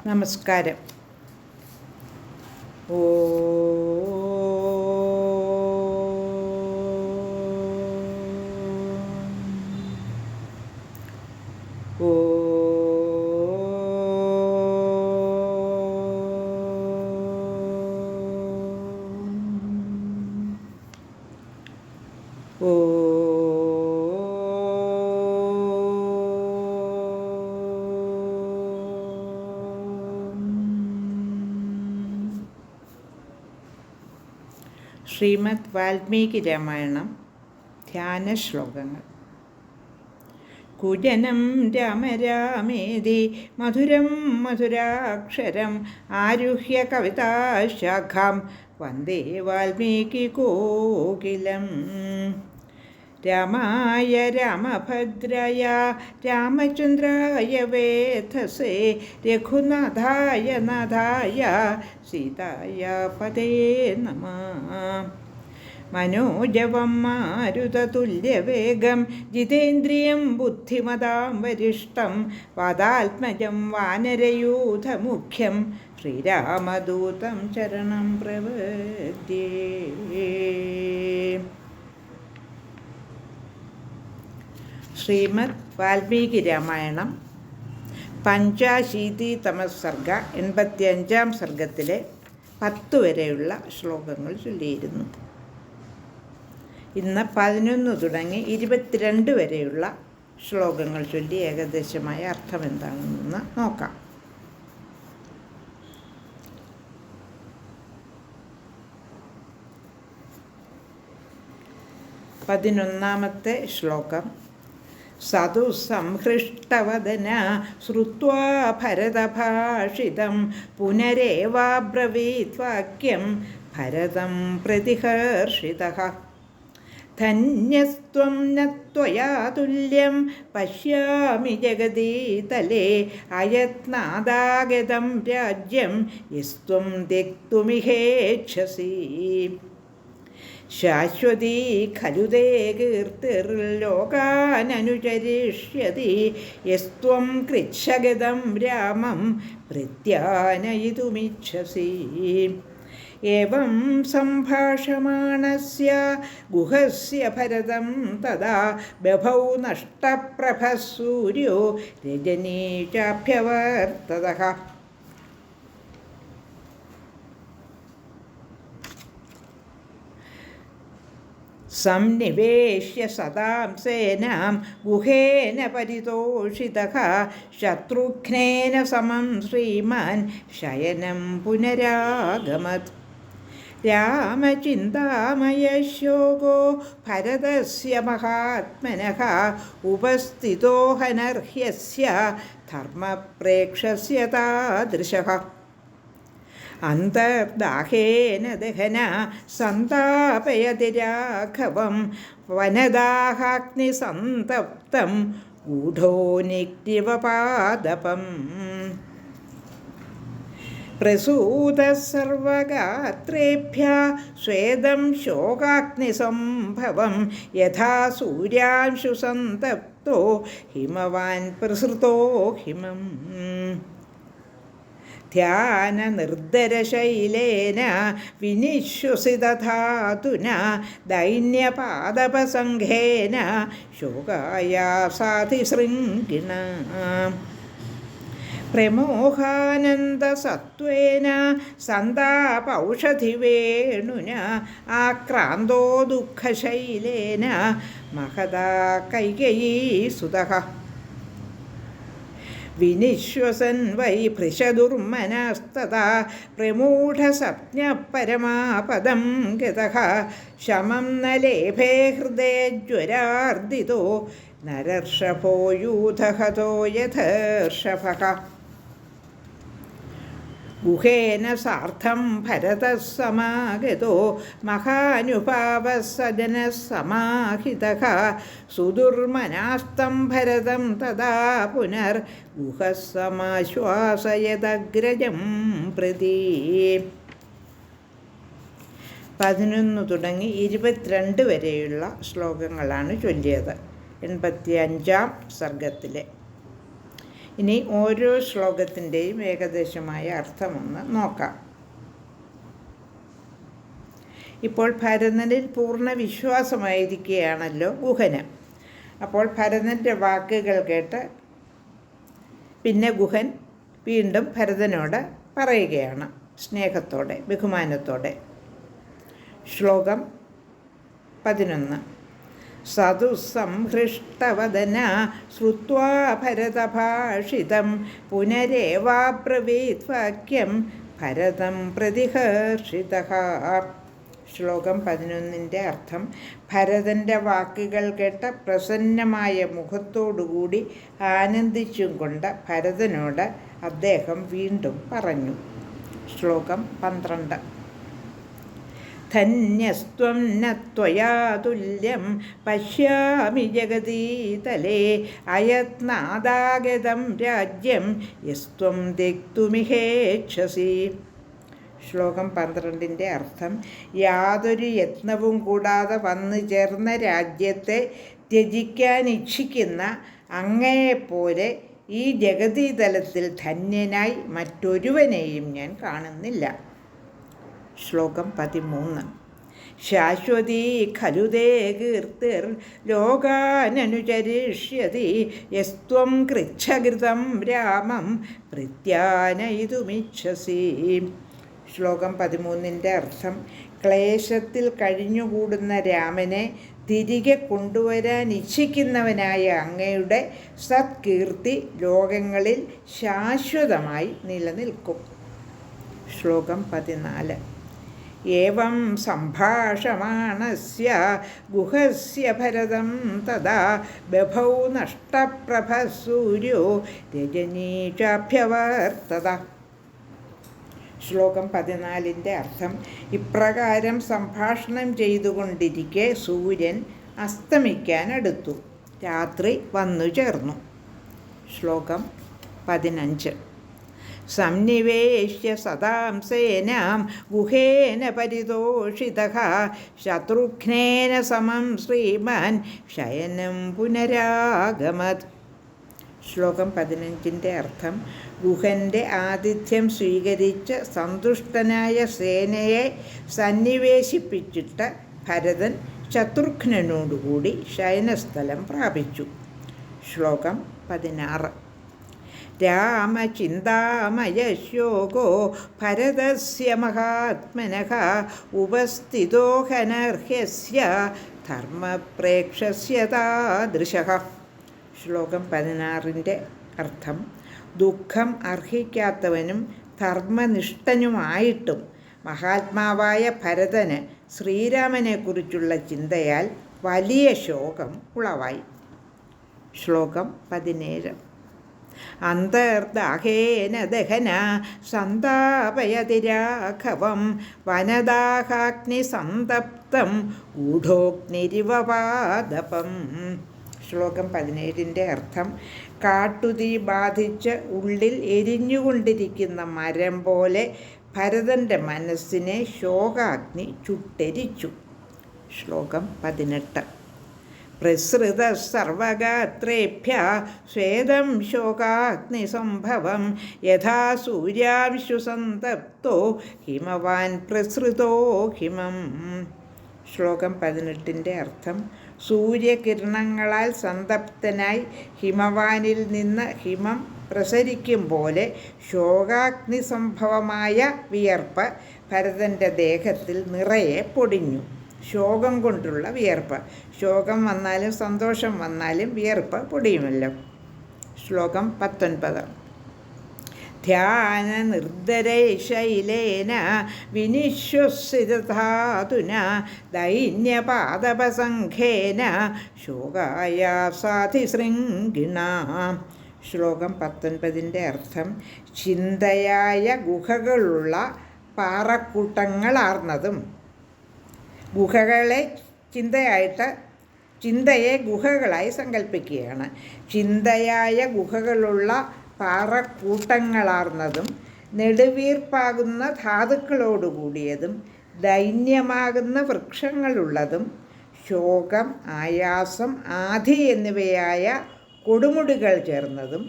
നമസ്കാരം. ഓ ഓ ഓ ശ്രീമദ് വാൽമീകി രാമായണം ധ്യാന ശ്ലോകങ്ങൾ. കുജനം രാമ രാമേതി മധുരം മധുരാക്ഷരം ആരുഹ്യ കവിതാശാഖാം വന്ദേ വാൽമീകി കോകിലം. രാമായ രാമഭദ്രായ രാമചന്ദ്രായ വേധസേ രഘുനാഥായ നാഥായ സീതായ പദേ നമഃ. മനോജവം മാരുതതുല്യവേഗം ജിതേന്ദ്രിയം ബുദ്ധിമതാം വരിഷ്ടം വാതാത്മജം വാനരയൂഥമുഖ്യം ശ്രീരാമദൂതം ചരണം പ്രപദ്യേ. ശ്രീമദ് വാൽമീകി രാമായണം പഞ്ചാശീതിതമ സർഗ 85-ാം സർഗത്തിലെ 10 വരെയുള്ള ശ്ലോകങ്ങൾ ചൊല്ലിയിരുന്നു. ഇന്ന് 11 തുടങ്ങി 22 വരെയുള്ള ശ്ലോകങ്ങൾ ചൊല്ലി ഏകദേശമായ അർത്ഥം എന്താണെന്ന് നോക്കാം. 11-ാമത്തെ ശ്ലോകം. സതു സംഹൃഷ്ടവദന ശ്രുത്വാ ഭരതഭാഷിതം പുനരേവാബ്രവീത് വാക്യം ഭരതം പ്രതിഹർഷിതഃ. ധന്യസ്ത്വം ന ത്വയാ തുല്യം പശ്യാമി ജഗതീതലേ അയത്നാദാഗതം രാജ്യം യസ്ത്വം ത്യക്തുമിഹേച്ഛസി. ശാശ്വതീ ഖലു തേ കീർത്തിർലോകാനനുചരിഷ്യതി യസ്ത്വം കൃച്ഛഗതം രാമം പ്രത്യാനയിതുമിച്ഛസി. ഏവം സംഭാഷമാണസ്യ ഗുഹസ്യ ഭരതം തദാ ബഭൗ നഷ്ടപ്രഭഃ സൂര്യോ രജനീ ചാഭ്യവർത്തതഃ. സംനിവേശ്യ സദാം സേനാം ഗുഹേന പരിതോഷിതഃ ശത്രുഘ്നേന സമം ശ്രീമാൻ ശയനം പുനരാഗമത്. രാമചിന്താമയശോകോ ഭരതസ്യ മഹാത്മനഃ ഉപസ്ഥിതോ ഹനർഹ്യസ്യ ധർമ്മപ്രേക്ഷസ്യ താദൃശഃ. അന്തർദാഹേന ദഹന സന്താപയതി രാഘവം വനദാഹാഗ്നിസന്തപ്തം ഗൂഢോ നിഗ്നിവപാദപം. പ്രസൂതഃ സർവഗാത്രേഭ്യഃ സ്വേദം ശോകാഗ്നിസംഭവം യഥാ സൂര്യാംശുസന്തപ്തോ ഹിമവാൻ പ്രസൃതോ ഹിമം. ധ്യാനനിർദ്ധരശൈലേന വിനിശ്വസിതധാതുന ദൈന്യപാദപസംഘേന ശോകായാസാധിശൃംഗിണ. പ്രമോഹാനന്ദസത്വേന സന്താപൗഷധിവേണുന ആക്രാന്തോ ദുഃഖശൈലേന മഹദാ കൈകയീസുതഃ. വിനിശ്വസൻ വൈ ഭൃശദുർമനസ്തഥാ പ്രമൂഢസപ്ഞപരമാപദം ഗതഃ ശമം ന ലേഭേ ഹൃദയജ്വരാർദിതോ നരർഷഭോ യൂഥഹതോ യഥർഷഭഃ. ഗുഹേന സാർദ്ധം ഭരതഃ സമാഗതോ മഹാനുഭാവഃ സജനഃ സമാഹിതഃ സുദുർമനാസ്തം ഭരതം തദാ പുനർ ഗുഹഃ സമാശ്വാസയദഗ്രജം പ്രതി. 11 തുടങ്ങി 22 വരെയുള്ള ശ്ലോകങ്ങളാണ് ചൊല്ലിയത് 85-ാം സർഗത്തിലെ. ഇനി ഓരോ ശ്ലോകത്തിൻ്റെയും ഏകദേശമായ അർത്ഥമൊന്ന് നോക്കാം. ഇപ്പോൾ ഭരതനിൽ പൂർണ്ണ വിശ്വാസമായിരിക്കുകയാണല്ലോ ഗുഹന്. അപ്പോൾ ഭരതൻ്റെ വാക്കുകൾ കേട്ട് പിന്നെ ഗുഹൻ വീണ്ടും ഭരതനോട് പറയുകയാണ് സ്നേഹത്തോടെ, ബഹുമാനത്തോടെ. ശ്ലോകം 11. സതുസംഹൃഷ്ടവദന ശ്രുത്വാ ഭരതഭാഷിതം പുനരേവാബ്രവീത് വാക്യം ഭരതം പ്രതിഹർഷിതഃ. ശ്ലോകം 11 അർത്ഥം: ഭരതൻ്റെ വാക്കുകൾ കേട്ട പ്രസന്നമായ മുഖത്തോടുകൂടി ആനന്ദിച്ചും കൊണ്ട് ഭരതനോട് അദ്ദേഹം വീണ്ടും പറഞ്ഞു. ശ്ലോകം 12. ധന്യസ്ത്വം ന ത്വയാ തുല്യം പശ്യാമി ജഗതീതലേ അയത്നാദാഗതം രാജ്യം യസ്ത്വം തെക്തുമിഹേച്ഛസി. ശ്ലോകം 12 അർത്ഥം: യാതൊരു യത്നവും കൂടാതെ വന്നു ചേർന്ന രാജ്യത്തെ ത്യജിക്കാൻ ഇച്ഛിക്കുന്ന അങ്ങയെപ്പോലെ ഈ ജഗതീതലത്തിൽ ധന്യനായി മറ്റൊരുവനെയും ഞാൻ കാണുന്നില്ല. ശ്ലോകം 13. ശാശ്വതീ ഖലു തേ കീർത്തിർ ലോകാനനുചരിഷ്യതി യസ്ത്വം കൃച്ഛകൃതം രാമം പ്രത്യാനയിതുമിച്ഛസി. ശ്ലോകം 13 അർത്ഥം: ക്ലേശത്തിൽ കഴിഞ്ഞുകൂടുന്ന രാമനെ തിരികെ കൊണ്ടുവരാൻ ഇച്ഛിക്കുന്നവനായ അങ്ങയുടെ സത്കീർത്തി ലോകങ്ങളിൽ ശാശ്വതമായി നിലനിൽക്കും. ശ്ലോകം 14. ഏവം സംഭാഷമാണസ്യ ഗുഹസ്യ ഭരതം തദാ ബഭൗ നഷ്ടപ്രഭഃ സൂര്യോ രജനീചാഭ്യവർത്തത. ശ്ലോകം 14 അർത്ഥം: ഇപ്രകാരം സംഭാഷണം ചെയ്തുകൊണ്ടിരിക്കെ സൂര്യൻ അസ്തമിക്കാനടുത്തു, രാത്രി വന്നു ചേർന്നു. ശ്ലോകം 15. സംനിവേശ്യ സദാം സേനാം ഗുഹേന പരിതോഷിതഃ ശത്രുഘ്നേന സമം ശ്രീമാൻ ശയനം പുനരാഗമത്. ശ്ലോകം 15 അർത്ഥം: ഗുഹൻ്റെ ആതിഥ്യം സ്വീകരിച്ച് സന്തുഷ്ടനായ സേനയെ സന്നിവേശിപ്പിച്ചിട്ട് ഭരതൻ ശത്രുഘ്നനോടുകൂടി ശയനസ്ഥലം പ്രാപിച്ചു. ശ്ലോകം 16. രാമചിന്താമയശോകോ ഭരതസ്യ മഹാത്മനഃ ഉപസ്ഥിതോ ഹനർഹ്യസ്യ ധർമ്മപ്രേക്ഷസ്യ താദൃശഃ. ശ്ലോകം 16 അർത്ഥം: ദുഃഖം അർഹിക്കാത്തവനും ധർമ്മനിഷ്ഠനുമായിട്ടും മഹാത്മാവായ ഭരതന് ശ്രീരാമനെക്കുറിച്ചുള്ള ചിന്തയാൽ വലിയ ശോകം ഉളവായി. ശ്ലോകം 17. അന്തർദാഹേന ദഹന സന്താപയതി രാഘവം വനദാഹാഗ്നി സന്തപ്തം ഗൂഢോഗ്നിരിവ പാദപം. ശ്ലോകം 17 അർത്ഥം: കാട്ടുതീ ബാധിച്ച് ഉള്ളിൽ എരിഞ്ഞുകൊണ്ടിരിക്കുന്ന മരം പോലെ ഭരതൻ്റെ മനസ്സിനെ ശോകാഗ്നി ചുട്ടെരിച്ചു. ശ്ലോകം 18. പ്രസൃത സർവഗാത്രേഭ്യഃ സ്വേദം ശോകാഗ്നിസംഭവം യഥാ സൂര്യാംശു സന്തപ്തോ ഹിമവാൻ പ്രസൃതോ ഹിമം. ശ്ലോകം 18 അർത്ഥം: സൂര്യകിരണങ്ങളാൽ സന്തപ്തനായി ഹിമവാനിൽ നിന്ന് ഹിമം പ്രസരിക്കും പോലെ ശോകാഗ്നി സംഭവമായ വിയർപ്പ് ഭരതൻ്റെ ദേഹത്തിൽ നിറയെ പൊടിഞ്ഞു. ശോകം കൊണ്ടുള്ള വിയർപ്പ്. ശോകം വന്നാലും സന്തോഷം വന്നാലും വിയർപ്പ് പൊടിയുമല്ലോ. ശ്ലോകം 19. ധ്യാന നിർദ്ധരൈശൈലേന വിനിശ്വസിതധാതുന ദൈന്യപാദപസംഘേന ശോകായാസാധിശൃംഗിണ. ശ്ലോകം 19 അർത്ഥം: ചിന്തയായ ഗുഹകളുള്ള പാറക്കൂട്ടങ്ങളാർന്നതും ഗുഹകളെ ചിന്തയെ ഗുഹകളായി സങ്കല്പിക്കുകയാണ്. ചിന്തയായ ഗുഹകളുള്ള പാറക്കൂട്ടങ്ങളാർന്നതും നെടുവീർപ്പാകുന്ന ധാതുക്കളോടുകൂടിയതും ദൈന്യമാകുന്ന വൃക്ഷങ്ങളുള്ളതും ശോകം, ആയാസം, ആധി എന്നിവയായ കൊടുമുടികൾ ചേർന്നതും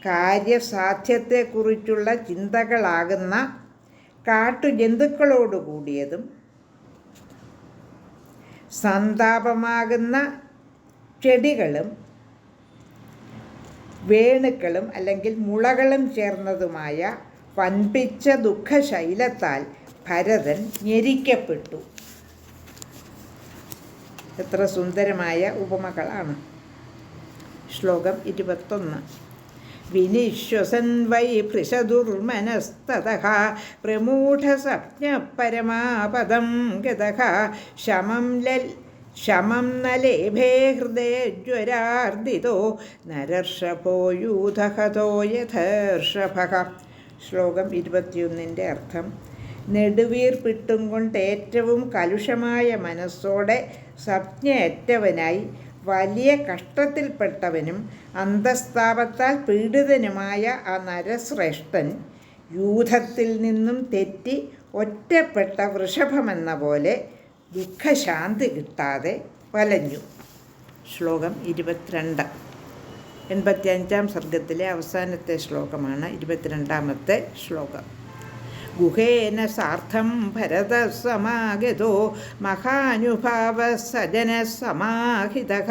കാര്യസാധ്യത്തെക്കുറിച്ചുള്ള ചിന്തകളാകുന്ന കാട്ടുജന്തുക്കളോട് കൂടിയതും സന്താപമാകുന്ന ചെടികളും വേണുക്കളും അല്ലെങ്കിൽ മുളകളും ചേർന്നതുമായ വൻപിച്ച ദുഃഖശൈലത്താൽ ഭരതൻ ഞെരിക്കപ്പെട്ടു. എത്ര സുന്ദരമായ ഉപമകളാണ്. ശ്ലോകം 21. വിനിശ്വസൻ വൈ ഭൃശദുർമനസ്തതഃ പ്രമൂഢസപ്ഞപരമാപദം ഗതഃ ശമം ന ലേഭേ ഹൃദയജ്വരാർദിതോ നരർഷഭോ യൂഥഹതോ യഥർഷഭഃ. ശ്ലോകം 21 അർത്ഥം: നെടുവീർപ്പിട്ടും കൊണ്ട് ഏറ്റവും കലുഷമായ മനസ്സോടെ സംജ്ഞയറ്റവനായി വലിയ കഷ്ടത്തിൽപ്പെട്ടവനും അന്തസ്താപത്താൽ പീഡിതനുമായ ആ നരശ്രേഷ്ഠൻ യൂഥത്തിൽ നിന്നും തെറ്റി ഒറ്റപ്പെട്ട വൃഷഭമെന്ന പോലെ ദുഃഖശാന്തി കിട്ടാതെ വലഞ്ഞു. ശ്ലോകം 22. 85-ാം സർഗത്തിലെ അവസാനത്തെ ശ്ലോകമാണ് 22-ാമത്തെ ശ്ലോകം. ഗുഹേന സാർദ്ധം ഭരതസമാഗതോ മഹാനുഭാവസജനസമാഹിതഃ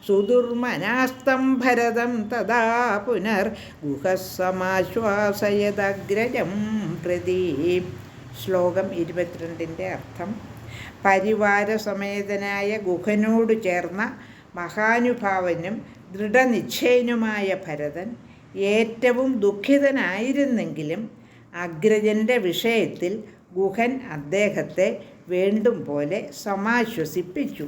സുദുർമനാസ്തം ഭരതം തദാ പുനർ ഗുഹസമാശ്വാസയദഗ്രജം പ്രതി. ശ്ലോകം 22 അർത്ഥം: പരിവാരസമേതനായ ഗുഹനോട് ചേർന്ന മഹാനുഭാവനും ദൃഢനിശ്ചയനുമായ ഭരതൻ ഏറ്റവും ദുഃഖിതനായിരുന്നെങ്കിലും അഗ്രജൻ്റെ വിഷയത്തിൽ ഗുഹൻ അദ്ദേഹത്തെ വേണ്ടും പോലെ സമാശ്വസിപ്പിച്ചു.